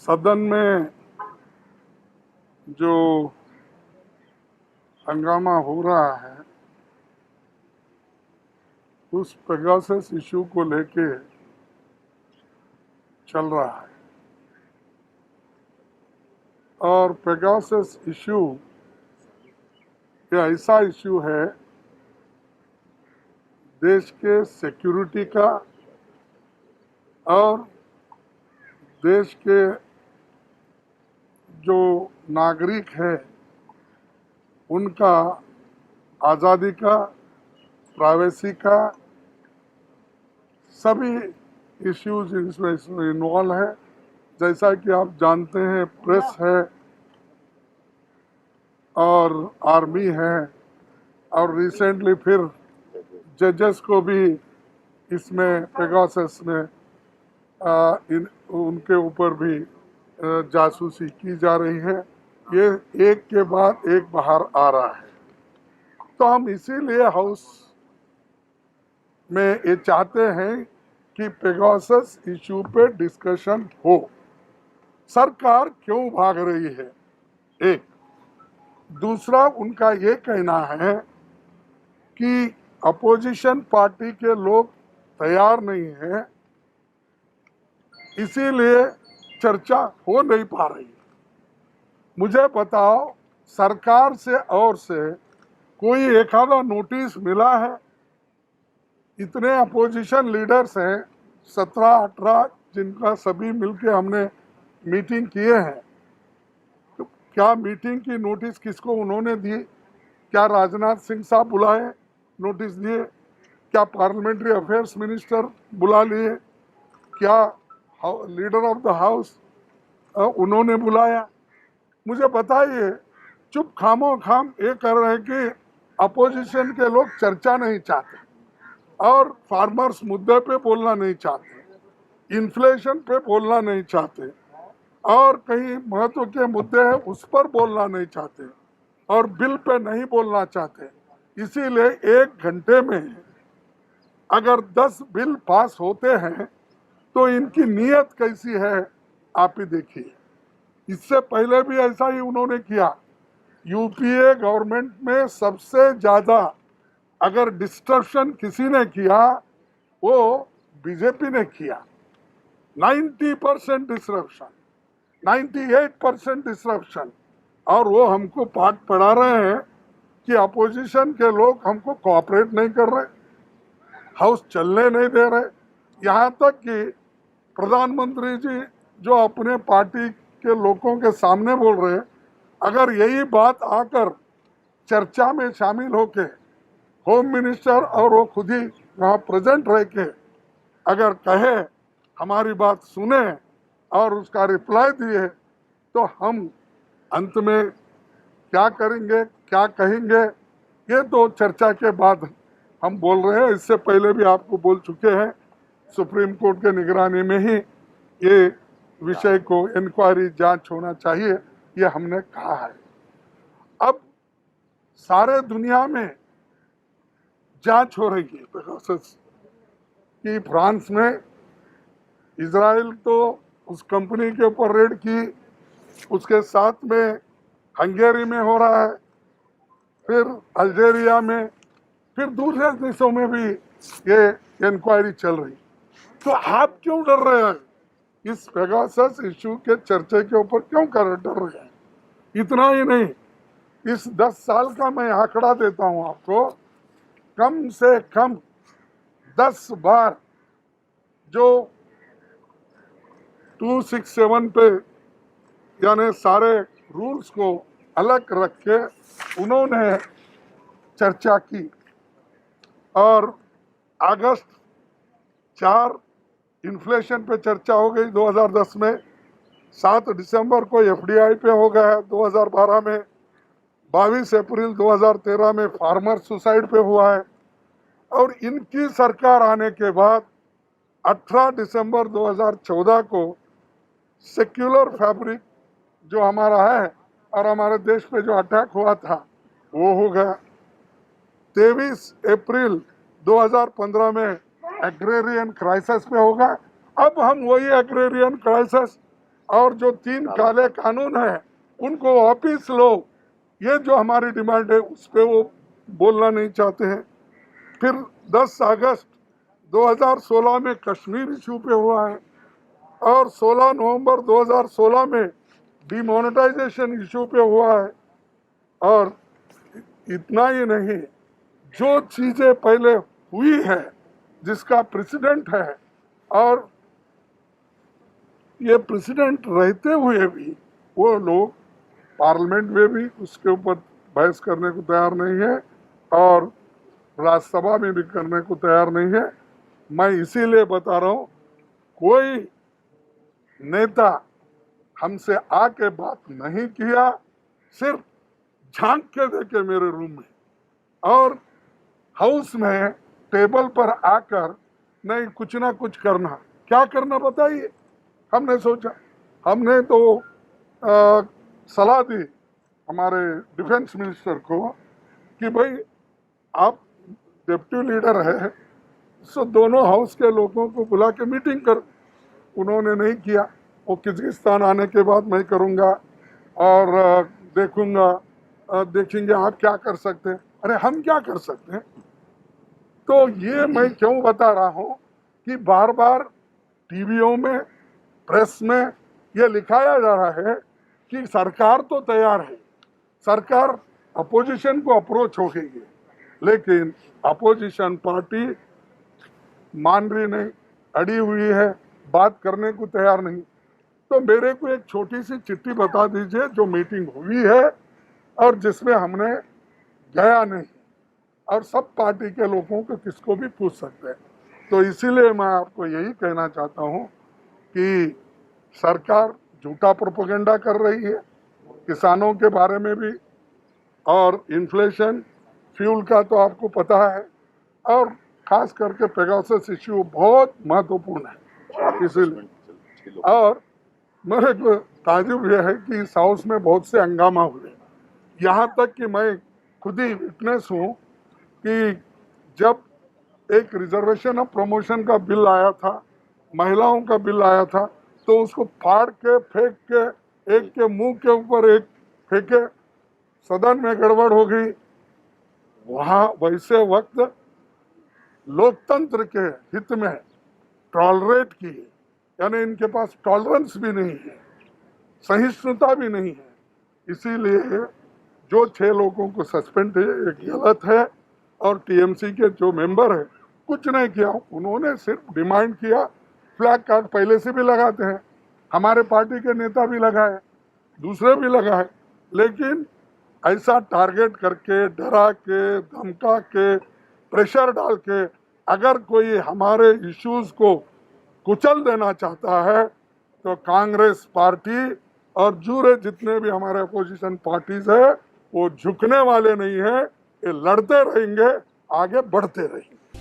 सदन में जो हंगामा हो रहा है उस पेगासस इशू को लेके चल रहा है और पेगासस इशू ये ऐसा इशू है देश के सिक्योरिटी का और देश के जो नागरिक है उनका आज़ादी का, प्राइवेसी का, सभी इश्यूज इसमें इन्वॉल्व है। जैसा कि आप जानते हैं, प्रेस है और आर्मी है और रिसेंटली फिर जजेस को भी इसमें पेगासस में उनके ऊपर भी जासूसी की जा रही है। ये एक के बाद एक बाहर आ रहा है, तो हम इसीलिए हाउस में ये चाहते हैं कि पेगासस इशू पे डिस्कशन हो। सरकार क्यों भाग रही है, एक। दूसरा, उनका ये कहना है कि अपोजिशन पार्टी के लोग तैयार नहीं हैं, इसीलिए चर्चा हो नहीं पा रही। मुझे बताओ, सरकार से और से कोई एक आधा नोटिस मिला है? इतने अपोजिशन लीडर्स हैं, 17-18, जिनका सभी मिलके हमने मीटिंग किए हैं। तो क्या मीटिंग की नोटिस किसको उन्होंने दी? क्या राजनाथ सिंह साहब बुलाए, नोटिस दिए? क्या पार्लियामेंट्री अफेयर्स मिनिस्टर बुला लिए? क्या लीडर ऑफ द हाउस उन्होंने बुलाया? मुझे बताइए। चुप खामो खाम ये कर रहे हैं कि अपोजिशन के लोग चर्चा नहीं चाहते और फार्मर्स मुद्दे पे बोलना नहीं चाहते, इन्फ्लेशन पे बोलना नहीं चाहते और कहीं महत्व के मुद्दे हैं उस पर बोलना नहीं चाहते और बिल पे नहीं बोलना चाहते। इसीलिए 1 घंटे में अगर 10 बिल पास होते हैं तो इनकी नीयत कैसी है आप ही देखिए। इससे पहले भी ऐसा ही उन्होंने किया। यूपीए गवर्नमेंट में सबसे ज्यादा अगर डिस्ट्रप्शन किसी ने किया वो बीजेपी ने किया। 90% डिस्ट्रप्शन, 98% डिस्ट्रप्शन, और वो हमको पाठ पढ़ा रहे हैं कि अपोजिशन के लोग हमको कोऑपरेट नहीं कर रहे, हाउस चलने नहीं दे रहे। यहाँ तक कि प्रधानमंत्री जी जो अपने पार्टी के लोगों के सामने बोल रहे हैं, अगर यही बात आकर चर्चा में शामिल होके होम मिनिस्टर और वो खुद ही वहाँ प्रेजेंट रह के अगर कहे, हमारी बात सुने और उसका रिप्लाई दिए, तो हम अंत में क्या करेंगे, क्या कहेंगे, ये तो चर्चा के बाद हम बोल रहे हैं। इससे पहले भी आपको बोल चुके हैं, सुप्रीम कोर्ट के निगरानी में ही ये विषय को इंक्वायरी जांच होना चाहिए, ये हमने कहा है। अब सारे दुनिया में जांच हो रही है पेगासस की। फ्रांस में, इजराइल तो उस कंपनी के ऊपर रेड की, उसके साथ में हंगेरी में हो रहा है, फिर अल्जेरिया में, फिर दूसरे देशों में भी ये इंक्वायरी चल रही। तो आप क्यों डर रहे हैं? इस पेगासस इशू के चर्चे के ऊपर क्यों डर रहे हैं? इतना ही नहीं, इस 10 साल का मैं आंकड़ा देता हूं आपको, कम से कम 10 बार जो 267 पे यानी सारे रूल्स को अलग रख के उन्होंने चर्चा की। और अगस्त 4 इन्फ्लेशन पे चर्चा हो गई 2010 में, 7 दिसंबर को एफडीआई पे हो गया 2012 में, 22 अप्रैल 2013 में फार्मर सुसाइड पे हुआ है, और इनकी सरकार आने के बाद 18 दिसंबर 2014 को सेक्युलर फैब्रिक जो हमारा है और हमारे देश पे जो अटैक हुआ था वो हो गया। 23 अप्रैल 2015 में एग्रेरियन क्राइसिस पे होगा। अब हम वही एग्रेरियन क्राइसिस और जो 3 काले कानून है उनको वापिस लो, ये जो हमारी डिमांड है उस पर वो बोलना नहीं चाहते हैं। फिर 10 अगस्त 2016 में कश्मीर इशू पे हुआ है और 16 नवंबर 2016 में डिमोनेटाइजेशन इशू पे हुआ है। और इतना ही नहीं, जो चीजें पहले हुई है जिसका प्रेसिडेंट है और ये प्रेसिडेंट रहते हुए भी वो लोग पार्लियामेंट में भी उसके ऊपर बहस करने को तैयार नहीं है और राज्यसभा में भी करने को तैयार नहीं है। मैं इसीलिए बता रहा हूँ, कोई नेता हमसे आके बात नहीं किया, सिर्फ झांक के देखे मेरे रूम में और हाउस में टेबल पर आकर नहीं कुछ ना कुछ करना। क्या करना बताइए? हमने सोचा, हमने तो सलाह दी हमारे डिफेंस मिनिस्टर को कि भाई आप डिप्टी लीडर है, सो दोनों हाउस के लोगों को बुला के मीटिंग कर। उन्होंने नहीं किया। वो किर्गिस्तान आने के बाद मैं करूँगा और देखूंगा, देखेंगे आप क्या कर सकते हैं। अरे हम क्या कर सकते हैं? तो ये मैं क्यों बता रहा हूँ कि बार बार टीवियों में, प्रेस में ये लिखाया जा रहा है कि सरकार तो तैयार है, सरकार अपोजिशन को अप्रोच हो गई है, लेकिन अपोजिशन पार्टी मान रही नहीं, अड़ी हुई है, बात करने को तैयार नहीं। तो मेरे को एक छोटी सी चिट्ठी बता दीजिए जो मीटिंग हुई है और जिसमें हमने गया नहीं, और सब पार्टी के लोगों को किसको भी पूछ सकते हैं। तो इसीलिए मैं आपको यही कहना चाहता हूँ कि सरकार झूठा प्रोपेगेंडा कर रही है किसानों के बारे में भी, और इन्फ्लेशन, फ्यूल का तो आपको पता है, और खास करके पेगासस इश्यू बहुत महत्वपूर्ण है। इसीलिए और मेरे को ताजुब यह है कि इस हाउस में बहुत से हंगामा हुए, यहाँ तक कि मैं खुद ही विटनेस हूँ कि जब एक रिजर्वेशन ऑफ प्रमोशन का बिल आया था, महिलाओं का बिल आया था, तो उसको फाड़ के फेंक के एक के मुंह के ऊपर एक फेंके, सदन में गड़बड़ हो गई। वहाँ वैसे वक्त लोकतंत्र के हित में टॉलरेट की, यानी इनके पास टॉलरेंस भी नहीं है, सहिष्णुता भी नहीं है। इसीलिए जो 6 लोगों को सस्पेंड है ये गलत है। और टीएमसी के जो मेंबर है कुछ नहीं किया, उन्होंने सिर्फ डिमांड किया। फ्लैग कार्ड पहले से भी लगाते हैं, हमारे पार्टी के नेता भी लगाए, दूसरे भी लगाए, लेकिन ऐसा टारगेट करके, डरा के, धमका के, प्रेशर डाल के अगर कोई हमारे इश्यूज को कुचल देना चाहता है तो कांग्रेस पार्टी और जूरे जितने भी हमारे अपोजिशन पार्टीज है वो झुकने वाले नहीं है, ये लड़ते रहेंगे, आगे बढ़ते रहेंगे।